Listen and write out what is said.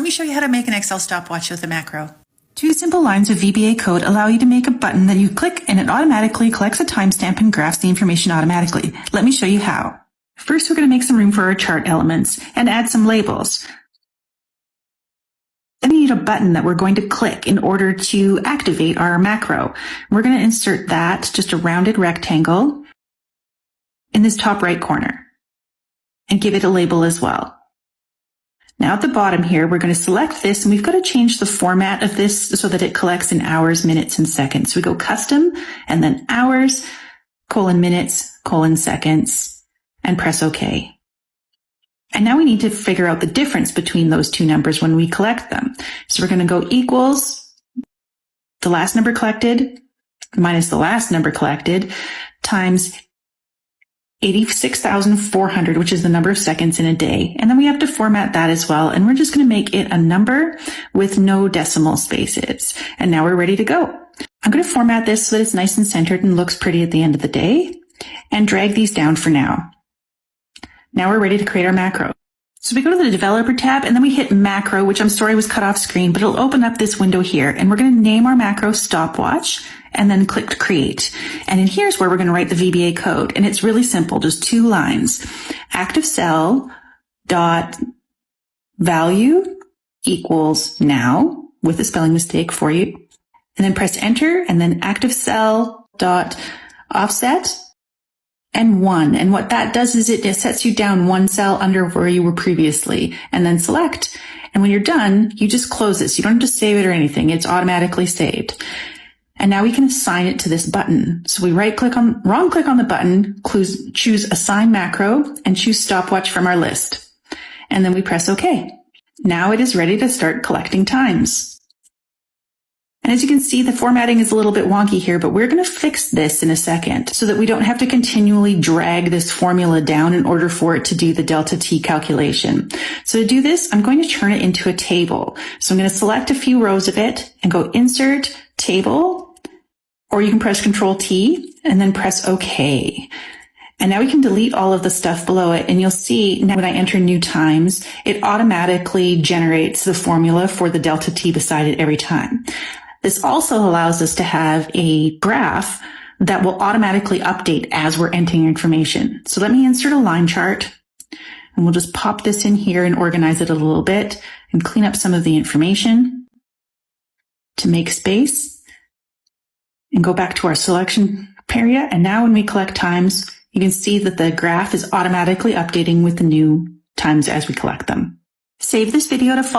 me show you how to make an Excel stopwatch with a macro. 2 simple lines of VBA code allow you to make a button that you click and it automatically collects a timestamp and graphs the information automatically. Let me show you how. First, we're going to make some room for our chart elements and add some labels. Then we need a button that we're going to click in order to activate our macro. We're going to insert that, just a rounded rectangle, in this top right corner and give it a label as well. Now at the bottom here, we're going to select this and we've got to change the format of this so that it collects in hours, minutes, and seconds. So we go custom and then hours, minutes, seconds, and press OK. And now we need to figure out the difference between those two numbers when we collect them. So we're going to go equals the last number collected minus the last number collected times 86,400, which is the number of seconds in a day. And then we have to format that as well. And we're just going to make it a number with no decimal spaces. And now we're ready to go. I'm going to format this so that it's nice and centered and looks pretty at the end of the day and drag these down for now. Now we're ready to create our macro. So we go to the developer tab and then we hit macro, which I'm sorry was cut off screen, but it'll open up this window here. And we're going to name our macro stopwatch and then click create. And in here's where we're going to write the VBA code. And it's really simple, just 2 lines. Active cell dot value equals now with a spelling mistake for you. And then press enter and then active cell dot offset and 1. And what that does is it sets you down 1 cell under where you were previously and then select. And when you're done, you just close this. You don't have to save it or anything. It's automatically saved. And now we can assign it to this button. So we wrong click on the button, choose assign macro and choose stopwatch from our list. And then we press OK. Now it is ready to start collecting times. And as you can see, the formatting is a little bit wonky here, but we're going to fix this in a second so that we don't have to continually drag this formula down in order for it to do the delta T calculation. So to do this, I'm going to turn it into a table. So I'm going to select a few rows of it and go insert table, or you can press Control T and then press OK. And now we can delete all of the stuff below it. And you'll see now when I enter new times, it automatically generates the formula for the delta T beside it every time. This also allows us to have a graph that will automatically update as we're entering information. So let me insert a line chart and we'll just pop this in here and organize it a little bit and clean up some of the information to make space and go back to our selection area. And now when we collect times, you can see that the graph is automatically updating with the new times as we collect them. Save this video to follow.